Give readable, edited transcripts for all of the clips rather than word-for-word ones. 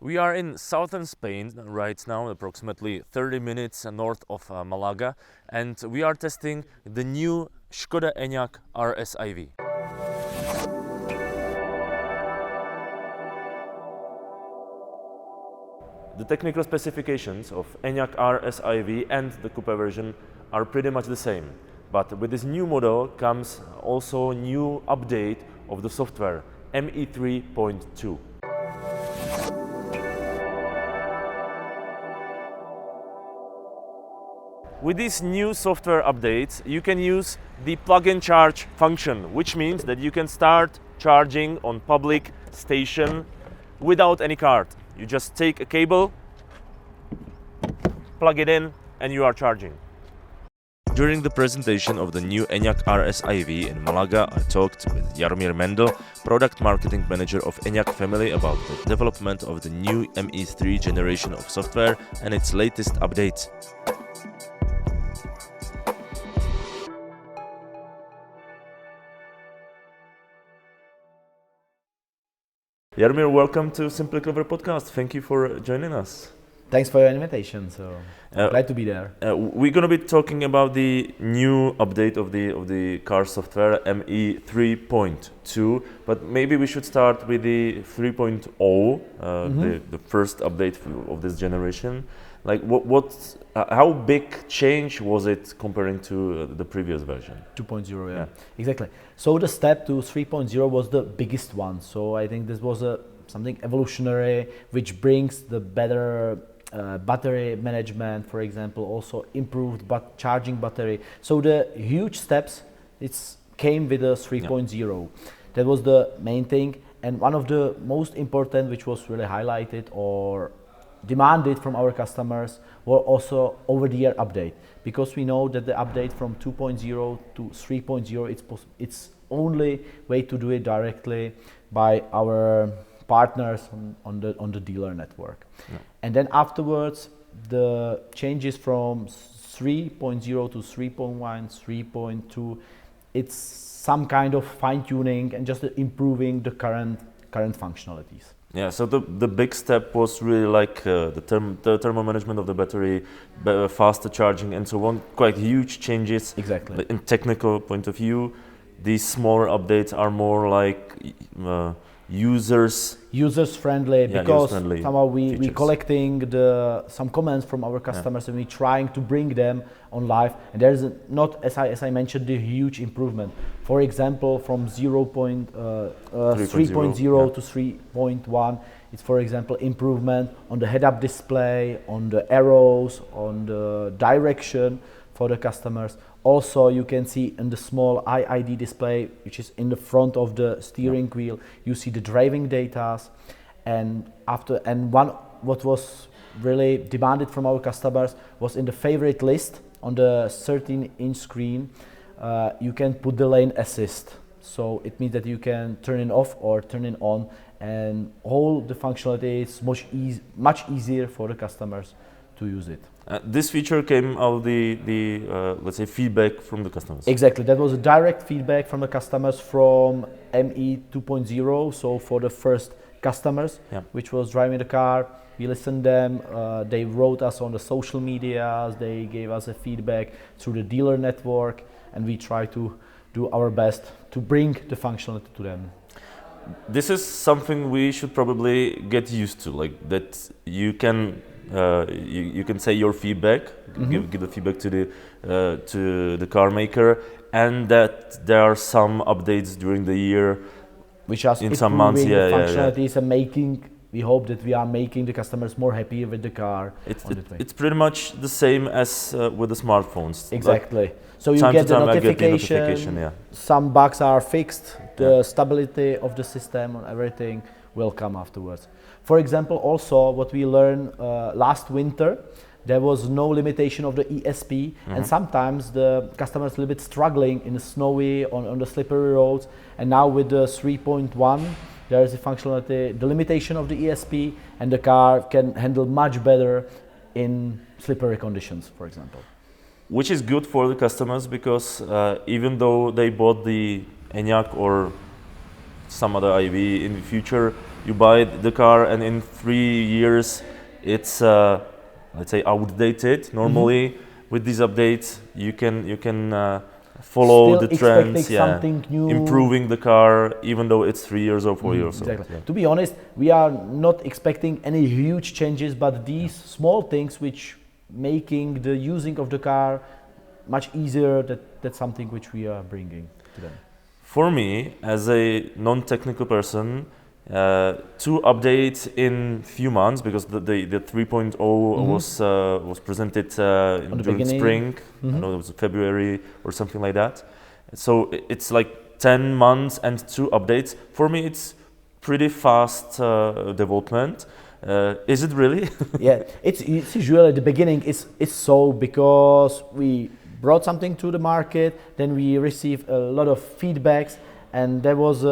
We are in southern Spain right now, approximately 30 minutes north of Malaga, and we are testing the new Škoda Enyaq RS IV. The technical specifications of Enyaq RS IV and the coupe version are pretty much the same, but with this new model comes also a new update of the software, ME3.2. With these new software updates, you can use the plug-in charge function, which means that you can start charging on public station without any card. You just take a cable, plug it in, and you are charging. During the presentation of the new Enyaq RS IV in Malaga, I talked with Jaromír Mendl, product marketing manager of Enyaq family, about the development of the new ME3 generation of software and its latest updates. Jaromír, welcome to Simply Clever podcast. Thank you for joining us. Thanks for your invitation. So glad to be there. We're going to be talking about the new update of the car software ME3.2, but maybe we should start with the 3.0, the first update of this generation. Like how big change was it comparing to the previous version? 2.0, yeah, exactly. So the step to 3.0 was the biggest one. So I think this was something evolutionary, which brings the better battery management, for example, also improved charging battery. So the huge steps came with the 3.0. That was the main thing, and one of the most important, which was really highlighted or demanded from our customers, were also over-the-air update, because we know that the update from 2.0 to 3.0, it's only way to do it directly by our partners on the dealer network. And then afterwards, the changes from 3.0 to 3.1, 3.2, it's some kind of fine-tuning and just improving the current functionalities. Yeah, so the big step was really like the thermal management of the battery, faster charging and so on, quite huge changes. Exactly. In technical point of view, these smaller updates are more like users friendly, because somehow we collecting some comments from our customers and we trying to bring them on live, and there's not, as I mentioned, the huge improvement. For example, from 3.0 to 3.1, it's, for example, improvement on the head-up display, on the arrows, on the direction for the customers. Also, you can see in the small IID display, which is in the front of the steering wheel, you see the driving data. And what was really demanded from our customers was in the favorite list on the 13-inch screen, you can put the lane assist. So it means that you can turn it off or turn it on, and all the functionality is much easier for the customers to use it. This feature came out of the let's say, feedback from the customers. Exactly, that was a direct feedback from the customers from ME 2.0. So for the first customers, which was driving the car, we listened them. They wrote us on the social medias. They gave us a feedback through the dealer network, and we try to do our best to bring the functionality to them. This is something we should probably get used to, like that you can say your feedback, give the feedback to the car maker, and that there are some updates during the year, which are in some months, functionalities and we hope that we are making the customers more happy with the car. It's pretty much the same as with the smartphones. Exactly. Like, so you get the notification. Some bugs are fixed. The stability of the system and everything will come afterwards. For example, also what we learned last winter, there was no limitation of the ESP, and sometimes the customers a little bit struggling in the snowy, on the slippery roads. And now with the 3.1, there is a functionality, the limitation of the ESP, and the car can handle much better in slippery conditions, for example. Which is good for the customers, because even though they bought the Enyaq or some other IV in the future, you buy the car and in 3 years it's let's say outdated. Normally with these updates you can follow Still the trends, expecting something new, improving the car even though it's 3 years or 4 years exactly. old. Yeah. To be honest, we are not expecting any huge changes, but these small things which making the using of the car much easier, that's something which we are bringing to them. For me, as a non-technical person, to update in few months, because the 3.0 was presented during spring. I know it was February or something like that. So it's like 10 months and 2 updates. For me, it's pretty fast development. Is it really? Yeah, it's usually at the beginning. It's so because we brought something to the market, then we received a lot of feedbacks, and there was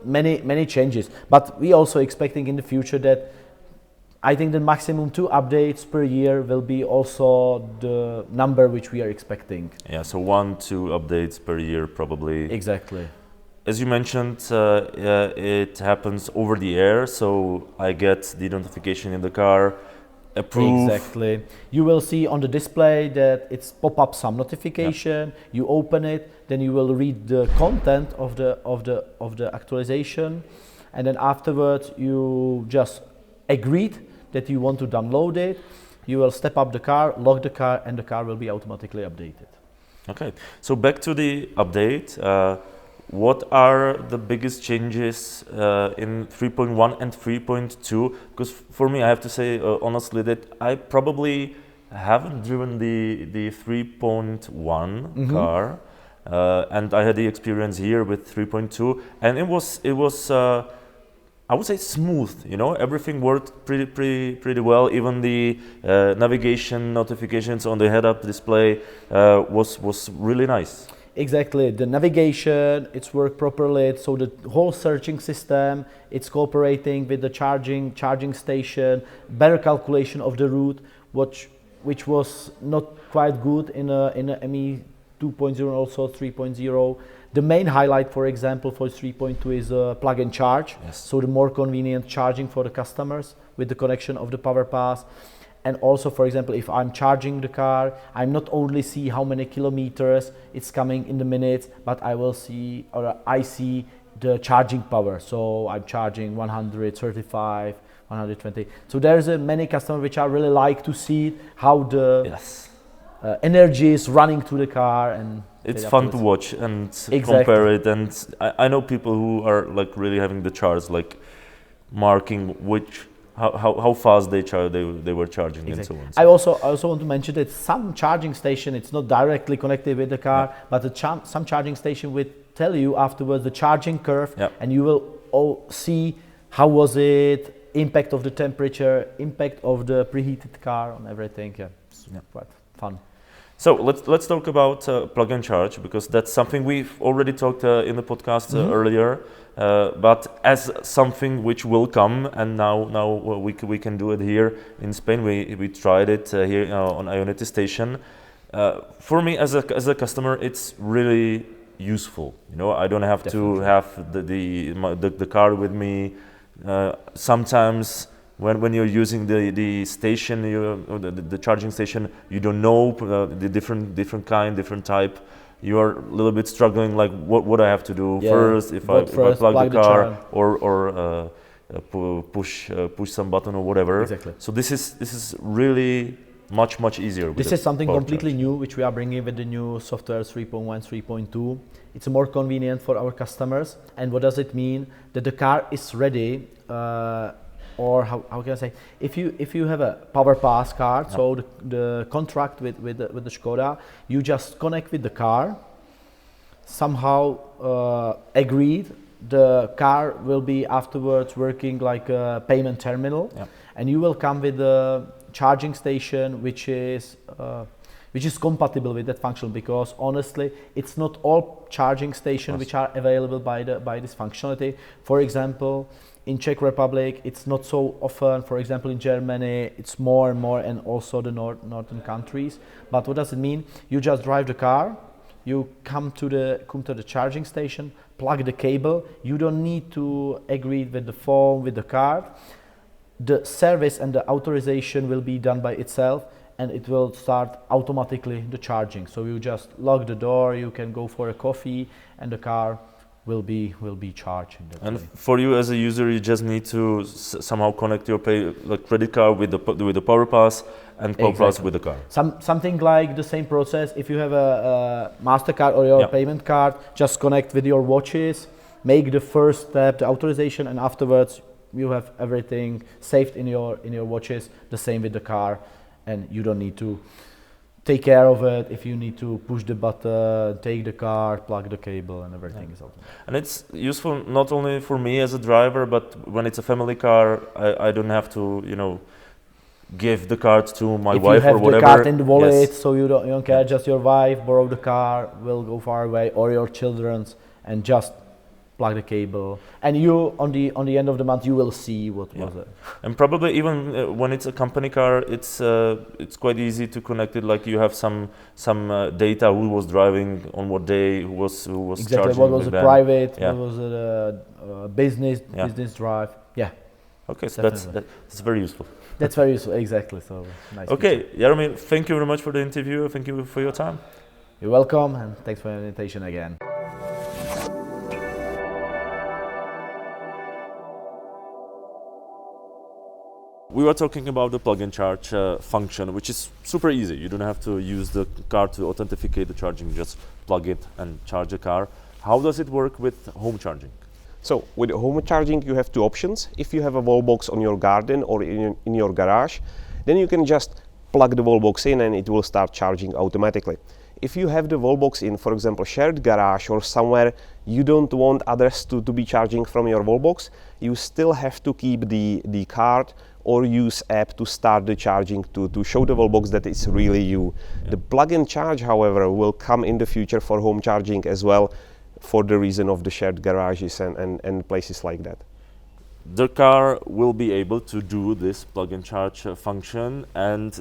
many changes. But we also expecting in the future that I think the maximum 2 updates per year will be also the number which we are expecting. Yeah, so 1-2 updates per year probably. Exactly. As you mentioned, it happens over the air, so I get the notification in the car. Approve. Exactly. You will see on the display that it's pop up some notification. Yep. You open it, then you will read the content of the actualization, and then afterwards you just agreed that you want to download it. You will step up the car, lock the car, and the car will be automatically updated. Okay. So back to the update. What are the biggest changes in 3.1 and 3.2? Because for me, I have to say honestly that I probably haven't driven the 3.1 car, and I had the experience here with 3.2, and it was I would say smooth. You know, everything worked pretty well. Even the navigation notifications on the head-up display was really nice. Exactly, the navigation, it's worked properly, so the whole searching system, it's cooperating with the charging station, better calculation of the route, which was not quite good in a ME 2.0 and also 3.0. The main highlight, for example, for 3.2 is plug and charge, yes. So the more convenient charging for the customers with the connection of the power pass. And also, for example, if I'm charging the car, I not only see how many kilometers it's coming in the minutes, but I see the charging power. So I'm charging 135, 120. So there's many customers which I really like to see how the energy is running to the car, and it's fun to watch and compare it. And I know people who are like really having the charts, like marking how fast they were charging, and so on. I also want to mention that some charging station, it's not directly connected with the car, but some charging station will tell you afterwards the charging curve, and you will see how was it, impact of the temperature, impact of the preheated car on everything. It's quite fun. So let's talk about plug and charge, because that's something we've already talked in the podcast earlier. But as something which will come, and now we can do it here in Spain. We tried it here on Ionity station. For me as a customer, it's really useful. You know, I don't have to have the car with me. Sometimes when you're using the station, the charging station, you don't know the different kind, different type. You are a little bit struggling, like what I have to do first, if I plug the car or push some button or whatever. Exactly. So this is really much easier. This is something completely new which we are bringing with the new software 3.1, 3.2. It's more convenient for our customers. And what does it mean? That the car is ready. Or how can I say? If you have a power pass card, so the contract with the Škoda, you just connect with the car. Somehow agreed, the car will be afterwards working like a payment terminal, and you will come with a charging station which is compatible with that function. Because honestly, it's not all charging stations which are available by this functionality. For example, in Czech Republic, it's not so often. For example, in Germany, it's more and more, and also the northern countries. But what does it mean? You just drive the car, You come to the charging station, plug the cable. You don't need to agree with the phone, with the card. The service and the authorization will be done by itself, and it will start automatically the charging. So you just lock the door, you can go for a coffee, and the car will be charged. And for you as a user, you just need to somehow connect your credit card with the Power Pass and Power Pass with the car. Something like the same process. If you have a MasterCard or your payment card, just connect with your watches, make the first step, the authorization, and afterwards you have everything saved in your watches. The same with the car, and you don't need to take care of it. If you need to push the button, take the card, plug the cable, and everything is automatic. And it's useful not only for me as a driver, but when it's a family car, I don't have to, give the card to my wife or whatever. If you have the card in the wallet, so you don't care, just your wife borrow the car, will go far away, or your children's, and just plug the cable, and you on the end of the month you will see what was it. And probably even when it's a company car, it's quite easy to connect it. Like you have some data, who was driving on what day, who was exactly charging. What was a private, what was a business drive. Yeah. Okay, so that's very useful. That's very useful, exactly. So nice. Okay, Jaromír, thank you very much for the interview. Thank you for your time. You're welcome, and thanks for the invitation again. We were talking about the plug-in charge function, which is super easy. You don't have to use the car to authenticate the charging, just plug it and charge the car. How does it work with home charging? So with home charging, you have two options. If you have a wall box on your garden or in your garage, then you can just plug the wall box in and it will start charging automatically. If you have the wall box in, for example, shared garage or somewhere you don't want others to be charging from your wall box, you still have to keep the card or use app to start the charging to show the wall box that it's really you. Yeah. The plug-in charge, however, will come in the future for home charging as well, for the reason of the shared garages and places like that. The car will be able to do this plug-in charge function, and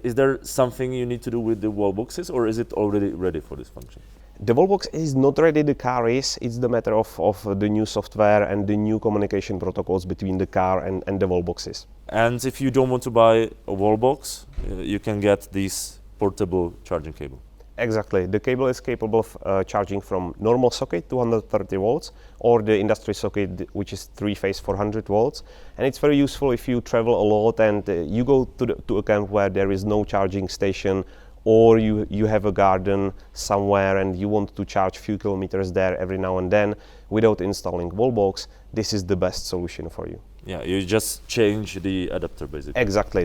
is there something you need to do with the wall boxes, or is it already ready for this function? The wall box is not ready, the car is. It's the matter of the new software and the new communication protocols between the car and the wall boxes. And if you don't want to buy a wall box, you can get this portable charging cable. Exactly. The cable is capable of charging from normal socket 230 volts or the industry socket, which is 3-phase 400 volts. And it's very useful if you travel a lot and you go to a camp where there is no charging station, or you have a garden somewhere and you want to charge a few kilometers there every now and then without installing wall box. This is the best solution for you. Yeah, you just change the adapter basically. Exactly.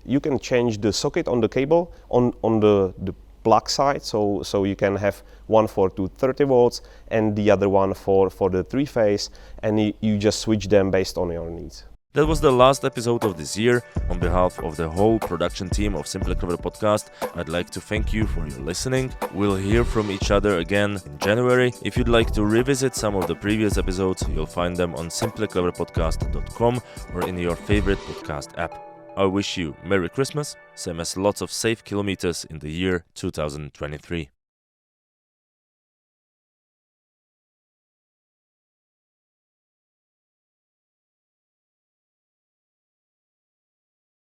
You can change the socket on the cable on the plug side, so you can have one for 230 volts and the other one for the 3-phase, and you just switch them based on your needs. That was the last episode of this year. On behalf of the whole production team of Simply Clever podcast, I'd like to thank you for your listening. We'll hear from each other again in January. If you'd like to revisit some of the previous episodes, you'll find them on simplycleverpodcast.com or in your favorite podcast app. I wish you Merry Christmas, same as lots of safe kilometers in the year 2023.